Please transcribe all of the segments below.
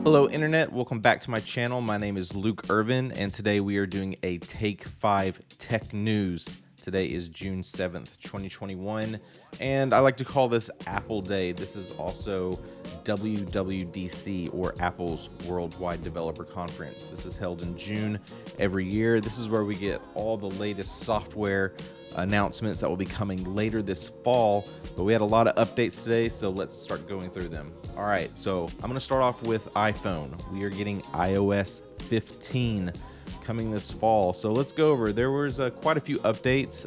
Hello Internet, welcome back to my channel. My name is Luke Irvin and today we are doing a Take 5 Tech News. Today is June 7th, 2021, and I like to call this Apple Day. This is also WWDC, or Apple's Worldwide Developer Conference. This is held in June every year. This is where we get all the latest software announcements that will be coming later this fall, but we had a lot of updates today, so let's start going through them. All right, so I'm going to start off with iPhone. We are getting iOS 15 coming this fall, so let's go over. There was quite a few updates.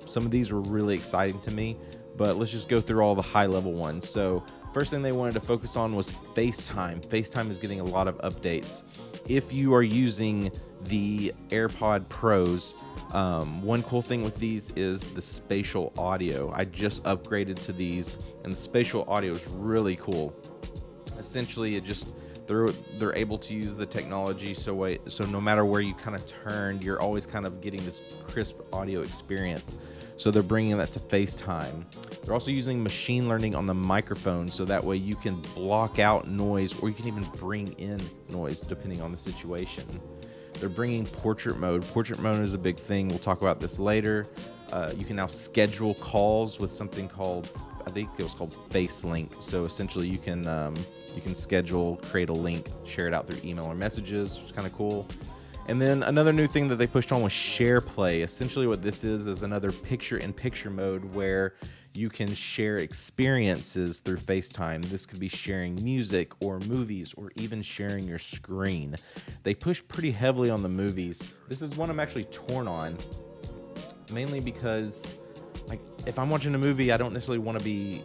Some of these were really exciting to me, but let's just go through all the high-level ones. So first thing they wanted to focus on was FaceTime. FaceTime is getting a lot of updates. If you are using the AirPod Pros, one cool thing with these is the spatial audio. I just upgraded to these, and the spatial audio is really cool. Essentially, they're able to use the technology so no matter where you kind of turn, you're always kind of getting this crisp audio experience. So they're bringing that to FaceTime. They're also using machine learning on the microphone, so that way you can block out noise, or you can even bring in noise depending on the situation. They're bringing portrait mode. Portrait mode is a big thing. We'll talk about this later. You can now schedule calls with something called, I think it was called Face Link. So essentially you can schedule, create a link, share it out through email or messages, which is kind of cool. And then another new thing that they pushed on was Share Play. Essentially what this is another picture-in-picture mode where you can share experiences through FaceTime. This could be sharing music or movies or even sharing your screen. They push pretty heavily on the movies. This is one I'm actually torn on, mainly because like if I'm watching a movie, I don't necessarily want to be,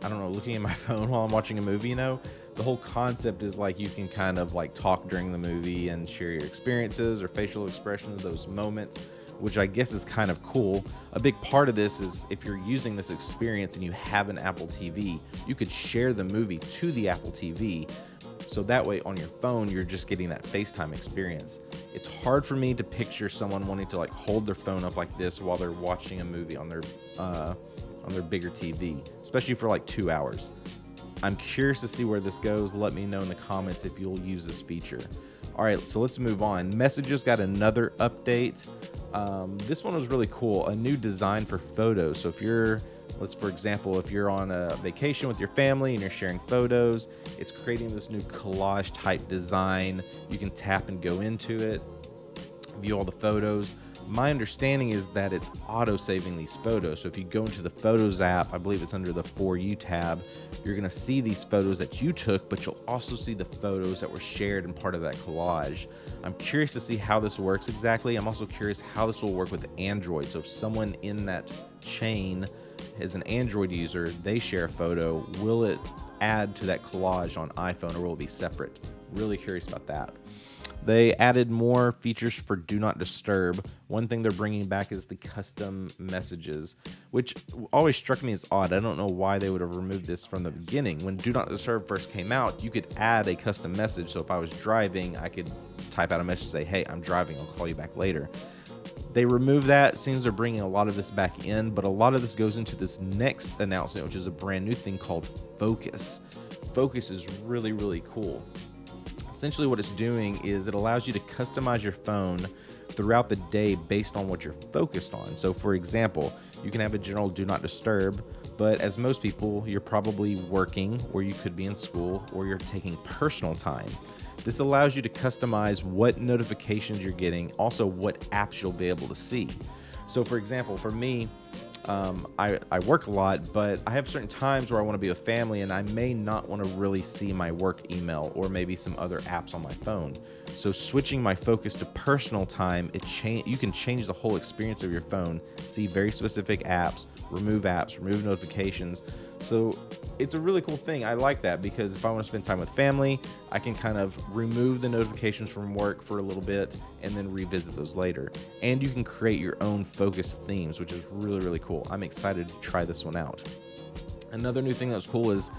I don't know, looking at my phone while I'm watching a movie, you know? The whole concept is like you can kind of like talk during the movie and share your experiences or facial expressions of those moments, which I guess is kind of cool. A big part of this is if you're using this experience and you have an Apple TV, you could share the movie to the Apple TV. So that way on your phone, you're just getting that FaceTime experience. It's hard for me to picture someone wanting to like hold their phone up like this while they're watching a movie on their bigger TV, especially for like 2 hours. I'm curious to see where this goes. Let me know in the comments if you'll use this feature. All right, so let's move on. Messages got another update. This one was really cool, a new design for photos. So if you're, for example, if you're on a vacation with your family and you're sharing photos, it's creating this new collage type design. You can tap and go into it, view all the photos. My understanding is that it's auto-saving these photos. So if you go into the Photos app, I believe it's under the For You tab, you're going to see these photos that you took, but you'll also see the photos that were shared and part of that collage. I'm curious to see how this works exactly. I'm also curious how this will work with Android. So if someone in that chain is an Android user, they share a photo, will it add to that collage on iPhone, or will it be separate? Really curious about that. They added more features for Do Not Disturb. One thing they're bringing back is the custom messages, which always struck me as odd. I don't know why they would have removed this from the beginning. When Do Not Disturb first came out, you could add a custom message. So if I was driving, I could type out a message, say, hey, I'm driving, I'll call you back later. They removed that. It seems they're bringing a lot of this back in, but a lot of this goes into this next announcement, which is a brand new thing called Focus. Focus is really, really cool. Essentially what it's doing is it allows you to customize your phone throughout the day based on what you're focused on. So for example, you can have a general Do Not Disturb, but as most people, you're probably working, or you could be in school, or you're taking personal time. This allows you to customize what notifications you're getting, also what apps you'll be able to see. So for example, for me, I work a lot, but I have certain times where I want to be with family and I may not want to really see my work email or maybe some other apps on my phone. So switching my focus to personal time, you can change the whole experience of your phone, see very specific apps, remove notifications. So it's a really cool thing. I like that because if I want to spend time with family, I can kind of remove the notifications from work for a little bit and then revisit those later. And you can create your own focus themes, which is really, really cool. I'm excited to try this one out. Another new thing that's cool is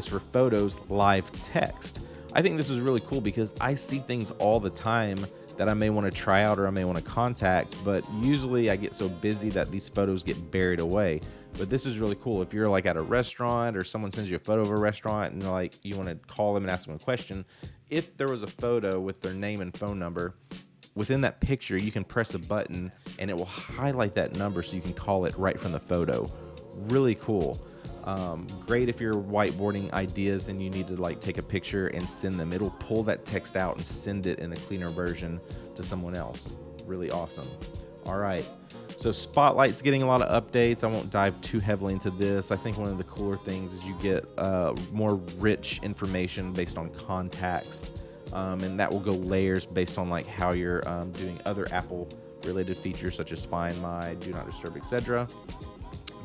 for photos, live text. I think this is really cool because I see things all the time that I may want to try out or I may want to contact, but usually I get so busy that these photos get buried away. But this is really cool. If you're like at a restaurant or someone sends you a photo of a restaurant and like you want to call them and ask them a question, if there was a photo with their name and phone number, within that picture, you can press a button and it will highlight that number so you can call it right from the photo. Really cool. Great if you're whiteboarding ideas and you need to like take a picture and send them. It'll pull that text out and send it in a cleaner version to someone else. Really awesome. All right. So Spotlight's getting a lot of updates. I won't dive too heavily into this. I think one of the cooler things is you get more rich information based on contacts. And that will go layers based on like how you're doing other Apple related features such as Find My, Do Not Disturb, etc.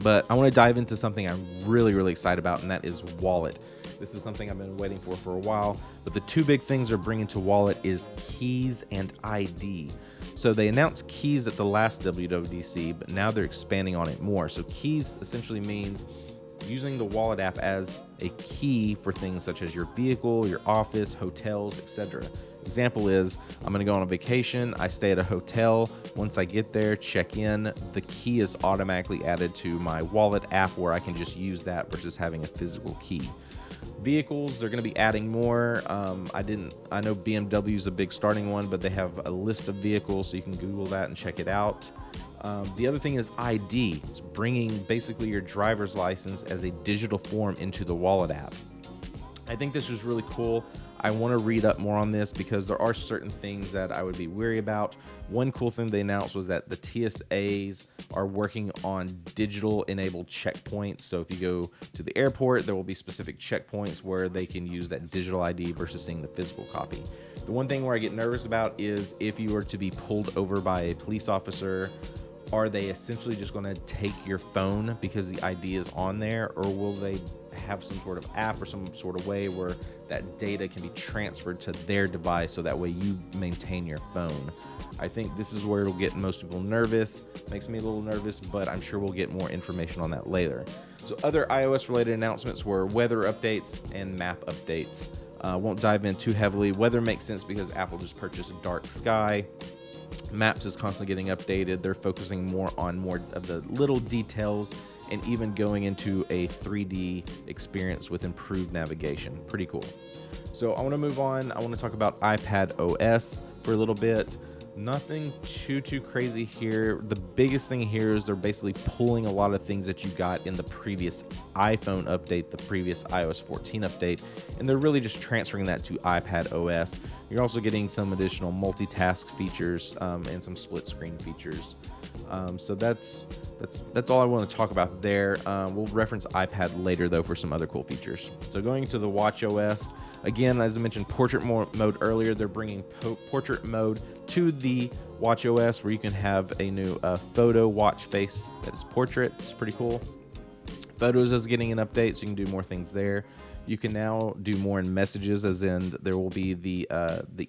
But I want to dive into something I'm really excited about, and that is Wallet. This is something I've been waiting for a while, but the two big things they're bringing to Wallet is Keys and ID. So they announced Keys at the last WWDC, but now they're expanding on it more. So Keys essentially means using the Wallet app as a key for things such as your vehicle, your office, hotels, etc. Example is, I'm going to go on a vacation, I stay at a hotel. Once I get there, check in, the key is automatically added to my Wallet app where I can just use that versus having a physical key. Vehicles, they're going to be adding more. I know BMW is a big starting one, but they have a list of vehicles, so you can Google that and check it out. The other thing is ID. It's bringing basically your driver's license as a digital form into the Wallet app. I think this is really cool. I want to read up more on this because there are certain things that I would be wary about. One cool thing they announced was that the TSAs are working on digital enabled checkpoints. So if you go to the airport, there will be specific checkpoints where they can use that digital ID versus seeing the physical copy. The one thing where I get nervous about is if you were to be pulled over by a police officer, are they essentially just going to take your phone because the ID is on there, or will they have some sort of app or some sort of way where that data can be transferred to their device so that way you maintain your phone? I think this is where it'll get most people nervous. Makes me a little nervous, but I'm sure we'll get more information on that later. So other iOS related announcements were weather updates and map updates. Won't dive in too heavily. Weather makes sense because Apple just purchased Dark Sky. Maps is constantly getting updated. They're focusing more on more of the little details and even going into a 3D experience with improved navigation. Pretty cool. So I want to move on. I want to talk about iPadOS for a little bit. Nothing too crazy here. The biggest thing here is they're basically pulling a lot of things that you got in the previous iPhone update, the previous iOS 14 update, and they're really just transferring that to iPadOS. You're also getting some additional multitask features and some split screen features. So that's all I want to talk about there. We'll reference iPad later though for some other cool features. So going to the WatchOS, again, as I mentioned, portrait mode earlier, they're bringing portrait mode to the WatchOS where you can have a new photo watch face that is portrait. It's pretty cool. Photos is getting an update, so you can do more things there. You can now do more in messages, as in there will be the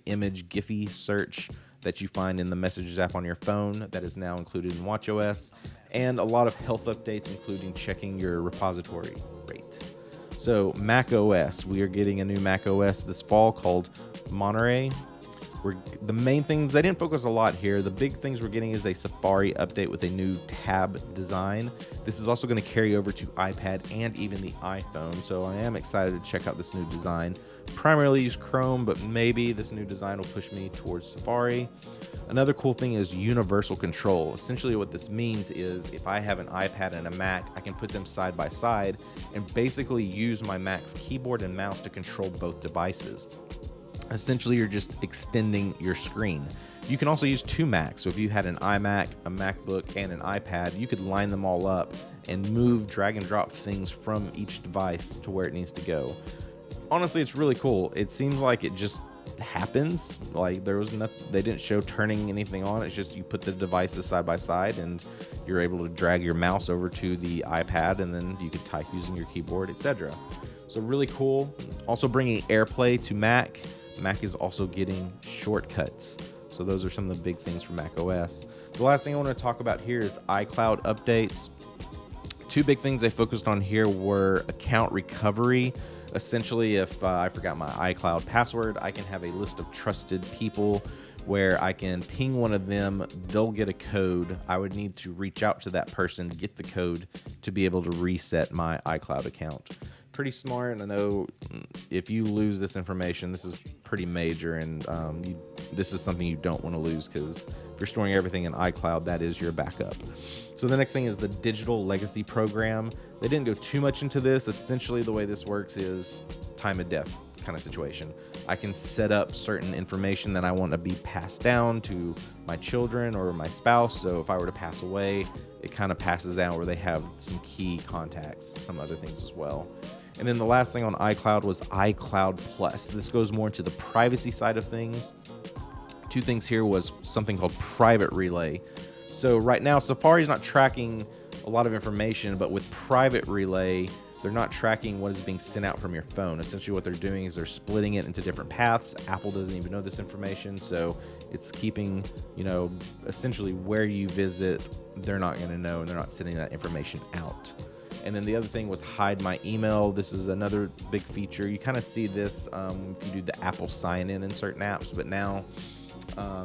image Giphy search that you find in the Messages app on your phone that is now included in WatchOS, and a lot of health updates, including checking your repository rate. So macOS, we are getting a new macOS this fall called Monterey. The main things, they didn't focus a lot here. The big things we're getting is a Safari update with a new tab design. This is also going to carry over to iPad and even the iPhone, so I am excited to check out this new design. Primarily use Chrome, but maybe this new design will push me towards Safari. Another cool thing is universal control. Essentially what this means is if I have an iPad and a Mac, I can put them side by side and basically use my Mac's keyboard and mouse to control both devices. Essentially, you're just extending your screen. You can also use two Macs. So if you had an iMac, a MacBook, and an iPad, you could line them all up and move, drag and drop things from each device to where it needs to go. Honestly, it's really cool. It seems like it just happens. Like there was nothing, they didn't show turning anything on. It's just you put the devices side by side and you're able to drag your mouse over to the iPad and then you could type using your keyboard, etc. So really cool. Also bringing AirPlay to Mac. Mac is also getting shortcuts. So those are some of the big things for macOS. The last thing I want to talk about here is iCloud updates. Two big things they focused on here were account recovery. Essentially, if I forgot my iCloud password, I can have a list of trusted people where I can ping one of them, they'll get a code. I would need to reach out to that person to get the code to be able to reset my iCloud account. Pretty smart. I know if you lose this information, this is pretty major, and this is something you don't want to lose, because if you're storing everything in iCloud, that is your backup. So the next thing is the digital legacy program. They didn't go too much into this. Essentially, the way this works is time of death kind of situation. I can set up certain information that I want to be passed down to my children or my spouse. So if I were to pass away, it kind of passes down where they have some key contacts, some other things as well. And then the last thing on iCloud was iCloud Plus. This goes more into the privacy side of things. Two things here was something called Private Relay. So right now, Safari's not tracking a lot of information, but with Private Relay, they're not tracking what is being sent out from your phone. Essentially what they're doing is they're splitting it into different paths. Apple doesn't even know this information, so it's keeping, essentially where you visit, they're not gonna know, and they're not sending that information out. And then the other thing was hide my email. This is another big feature. You kind of see this if you do the Apple sign-in certain apps, but now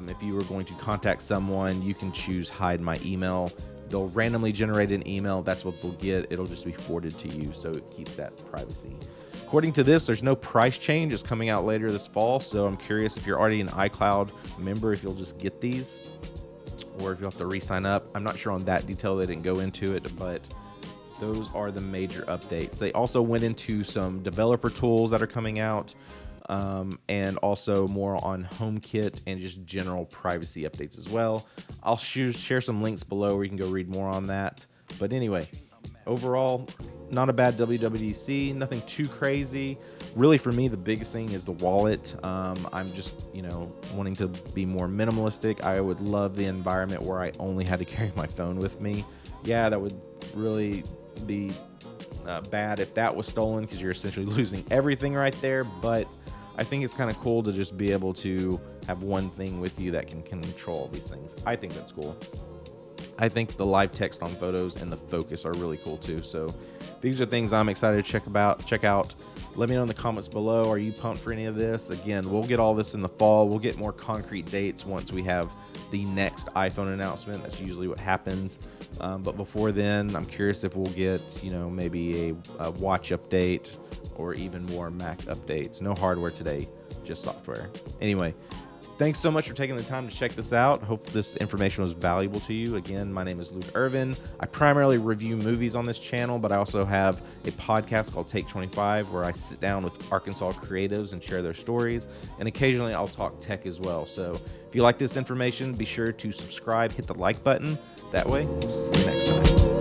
if you were going to contact someone, you can choose hide my email. They'll randomly generate an email. That's what they'll get. It'll just be forwarded to you, so it keeps that privacy. According to this, there's no price change. It's coming out later this fall, so I'm curious if you're already an iCloud member, if you'll just get these, or if you'll have to re-sign up. I'm not sure on that detail. They didn't go into it, but those are the major updates. They also went into some developer tools that are coming out, and also more on HomeKit and just general privacy updates as well. I'll share some links below where you can go read more on that. But anyway, overall, not a bad WWDC, nothing too crazy. Really, for me, the biggest thing is the wallet. I'm just, wanting to be more minimalistic. I would love the environment where I only had to carry my phone with me. Yeah, that would really be bad if that was stolen, because you're essentially losing everything right there. But I think it's kind of cool to just be able to have one thing with you that can control these things. I think that's cool. I think the live text on photos and the focus are really cool too. So these are things I'm excited to check out. Let me know in the comments below. Are you pumped for any of this? Again, we'll get all this in the fall. We'll get more concrete dates once we have the next iPhone announcement. That's usually what happens. But before then, I'm curious if we'll get, maybe a watch update or even more Mac updates. No hardware today, just software. Anyway, thanks so much for taking the time to check this out. Hope this information was valuable to you. Again, my name is Luke Irvin. I primarily review movies on this channel, but I also have a podcast called Take 25 where I sit down with Arkansas creatives and share their stories. And occasionally I'll talk tech as well. So if you like this information, be sure to subscribe, hit the like button. That way, we'll see you next time.